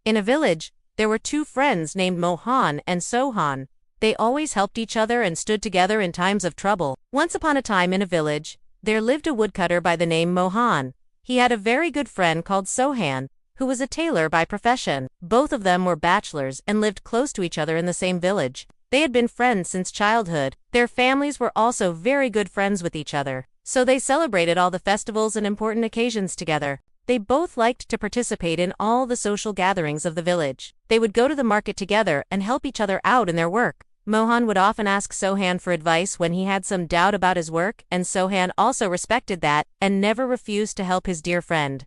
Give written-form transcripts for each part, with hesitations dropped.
In a village, there were two friends named Mohan and Sohan. They always helped each other and stood together in times of trouble. Once upon a time in a village, there lived a woodcutter by the name Mohan. He had a very good friend called Sohan, who was a tailor by profession. Both of them were bachelors and lived close to each other in the same village. They had been friends since childhood. Their families were also very good friends with each other, so they celebrated all the festivals and important occasions together. They both liked to participate in all the social gatherings of the village. They would go to the market together and help each other out in their work. Mohan would often ask Sohan for advice when he had some doubt about his work, and Sohan also respected that and never refused to help his dear friend.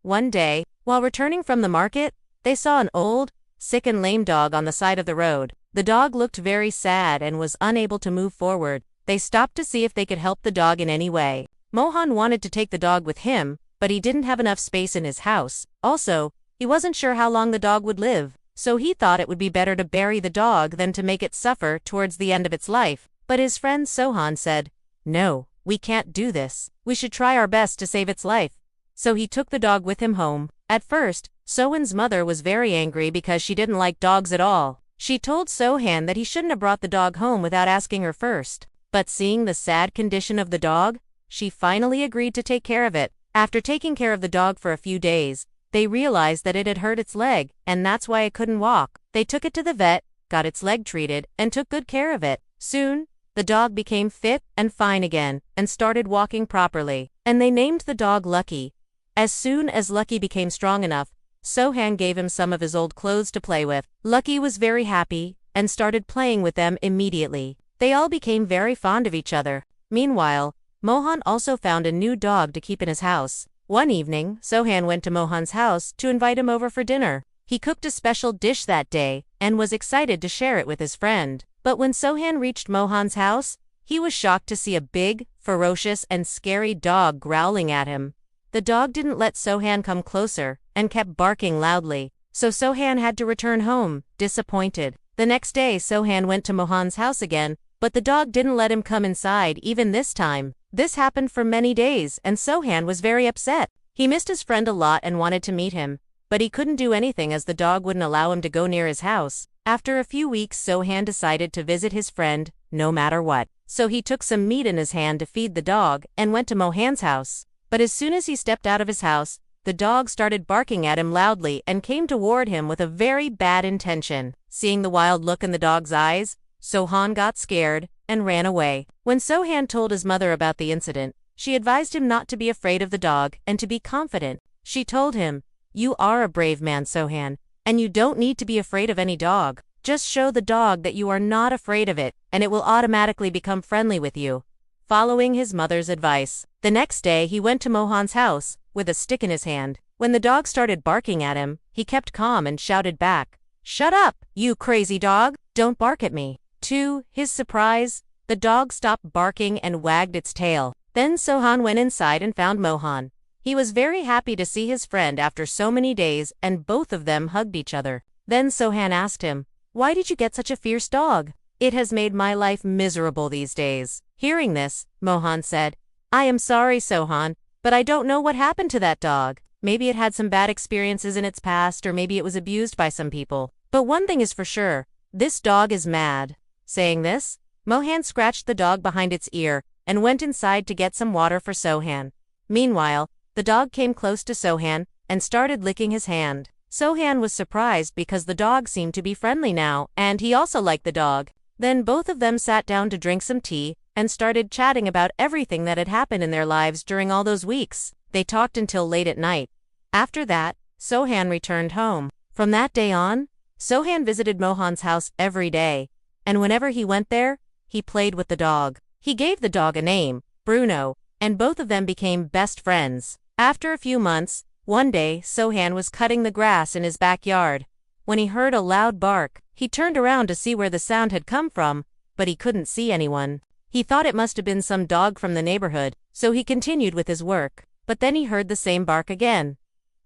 One day, while returning from the market, they saw an old, sick and lame dog on the side of the road. The dog looked very sad and was unable to move forward. They stopped to see if they could help the dog in any way. Mohan wanted to take the dog with him, but he didn't have enough space in his house. Also, he wasn't sure how long the dog would live, so he thought it would be better to bury the dog than to make it suffer towards the end of its life. But his friend Sohan said, "No, we can't do this. We should try our best to save its life." So he took the dog with him home. At first, Sohan's mother was very angry because she didn't like dogs at all. She told Sohan that he shouldn't have brought the dog home without asking her first. But seeing the sad condition of the dog, she finally agreed to take care of it. After taking care of the dog for a few days, they realized that it had hurt its leg, and that's why it couldn't walk. They took it to the vet, got its leg treated, and took good care of it. Soon, the dog became fit and fine again, and started walking properly. And they named the dog Lucky. As soon as Lucky became strong enough, Sohan gave him some of his old clothes to play with. Lucky was very happy, and started playing with them immediately. They all became very fond of each other. Meanwhile, Mohan also found a new dog to keep in his house. One evening, Sohan went to Mohan's house to invite him over for dinner. He cooked a special dish that day, and was excited to share it with his friend. But when Sohan reached Mohan's house, he was shocked to see a big, ferocious, and scary dog growling at him. The dog didn't let Sohan come closer, and kept barking loudly, so Sohan had to return home, disappointed. The next day Sohan went to Mohan's house again, but the dog didn't let him come inside even this time. This happened for many days, and Sohan was very upset. He missed his friend a lot and wanted to meet him, but he couldn't do anything as the dog wouldn't allow him to go near his house. After a few weeks, Sohan decided to visit his friend, no matter what. So he took some meat in his hand to feed the dog, and went to Mohan's house. But as soon as he stepped out of his house, the dog started barking at him loudly and came toward him with a very bad intention. Seeing the wild look in the dog's eyes, Sohan got scared and ran away. When Sohan told his mother about the incident, she advised him not to be afraid of the dog and to be confident. She told him, "You are a brave man, Sohan, and you don't need to be afraid of any dog. Just show the dog that you are not afraid of it, and it will automatically become friendly with you." Following his mother's advice, the next day he went to Mohan's house with a stick in his hand. When the dog started barking at him, he kept calm and shouted back, "Shut up, you crazy dog! Don't bark at me." To his surprise, the dog stopped barking and wagged its tail. Then Sohan went inside and found Mohan. He was very happy to see his friend after so many days, and both of them hugged each other. Then Sohan asked him, "Why did you get such a fierce dog? It has made my life miserable these days." Hearing this, Mohan said, "I am sorry, Sohan, but I don't know what happened to that dog. Maybe it had some bad experiences in its past, or maybe it was abused by some people. But one thing is for sure, this dog is mad." Saying this, Mohan scratched the dog behind its ear and went inside to get some water for Sohan. Meanwhile, the dog came close to Sohan and started licking his hand. Sohan was surprised because the dog seemed to be friendly now, and he also liked the dog. Then both of them sat down to drink some tea and started chatting about everything that had happened in their lives during all those weeks. They talked until late at night. After that, Sohan returned home. From that day on, Sohan visited Mohan's house every day, and whenever he went there, he played with the dog. He gave the dog a name, Bruno, and both of them became best friends. After a few months, one day Sohan was cutting the grass in his backyard. When he heard a loud bark, he turned around to see where the sound had come from, but he couldn't see anyone. He thought it must have been some dog from the neighborhood, so he continued with his work. But then he heard the same bark again.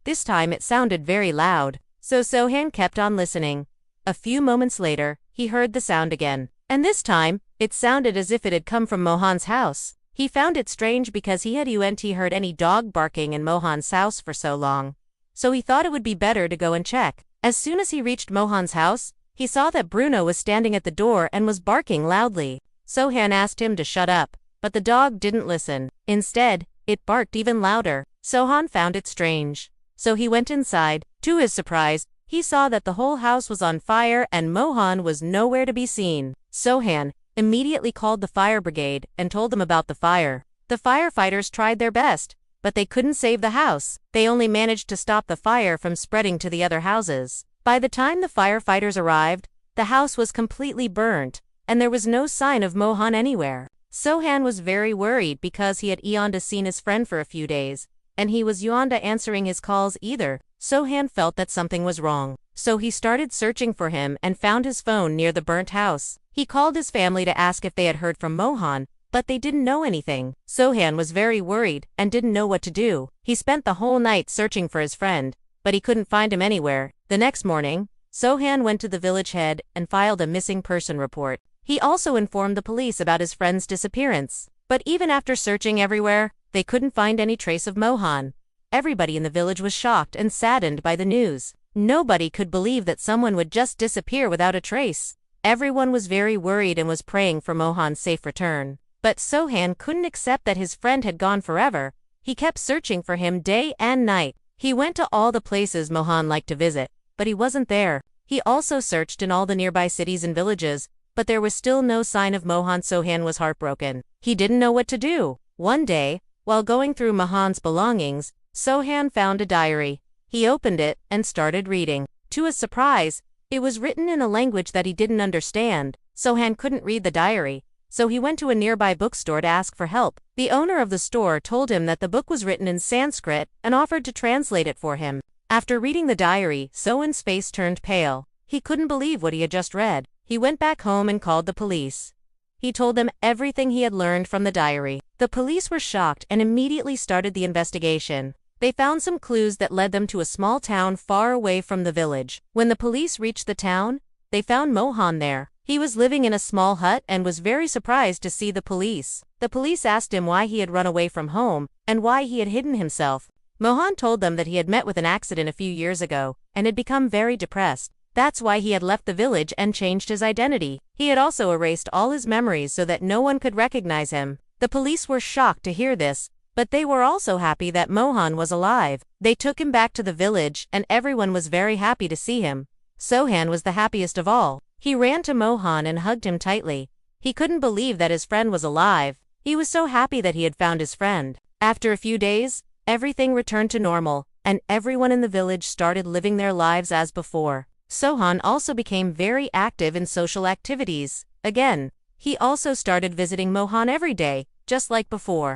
This time it sounded very loud, so Sohan kept on listening. A few moments later, he heard the sound again, and this time, it sounded as if it had come from Mohan's house. He found it strange because he hadn't heard any dog barking in Mohan's house for so long. So he thought it would be better to go and check. As soon as he reached Mohan's house, he saw that Bruno was standing at the door and was barking loudly. Sohan asked him to shut up, but the dog didn't listen. Instead, it barked even louder. Sohan found it strange. So he went inside. To his surprise, he saw that the whole house was on fire and Mohan was nowhere to be seen. Sohan immediately called the fire brigade and told them about the fire. The firefighters tried their best, but they couldn't save the house. They only managed to stop the fire from spreading to the other houses. By the time the firefighters arrived, the house was completely burnt, and there was no sign of Mohan anywhere. Sohan was very worried because he had Yonda seen his friend for a few days, and he was Yonda answering his calls either. Sohan felt that something was wrong. So he started searching for him and found his phone near the burnt house. He called his family to ask if they had heard from Mohan, but they didn't know anything. Sohan was very worried and didn't know what to do. He spent the whole night searching for his friend, but he couldn't find him anywhere. The next morning, Sohan went to the village head and filed a missing person report. He also informed the police about his friend's disappearance. But even after searching everywhere, they couldn't find any trace of Mohan. Everybody in the village was shocked and saddened by the news. Nobody could believe that someone would just disappear without a trace. Everyone was very worried and was praying for Mohan's safe return. But Sohan couldn't accept that his friend had gone forever. He kept searching for him day and night. He went to all the places Mohan liked to visit, but he wasn't there. He also searched in all the nearby cities and villages, but there was still no sign of Mohan. Sohan was heartbroken. He didn't know what to do. One day, while going through Mohan's belongings, Sohan found a diary. He opened it and started reading. To his surprise, it was written in a language that he didn't understand. Sohan couldn't read the diary, so he went to a nearby bookstore to ask for help. The owner of the store told him that the book was written in Sanskrit and offered to translate it for him. After reading the diary, Sohan's face turned pale. He couldn't believe what he had just read. He went back home and called the police. He told them everything he had learned from the diary. The police were shocked and immediately started the investigation. They found some clues that led them to a small town far away from the village. When the police reached the town, they found Mohan there. He was living in a small hut and was very surprised to see the police. The police asked him why he had run away from home and why he had hidden himself. Mohan told them that he had met with an accident a few years ago and had become very depressed. That's why he had left the village and changed his identity. He had also erased all his memories so that no one could recognize him. The police were shocked to hear this, but they were also happy that Mohan was alive. They took him back to the village and everyone was very happy to see him. Sohan was the happiest of all. He ran to Mohan and hugged him tightly. He couldn't believe that his friend was alive. He was so happy that he had found his friend. After a few days, everything returned to normal, and everyone in the village started living their lives as before. Sohan also became very active in social activities. Again, he also started visiting Mohan every day, just like before.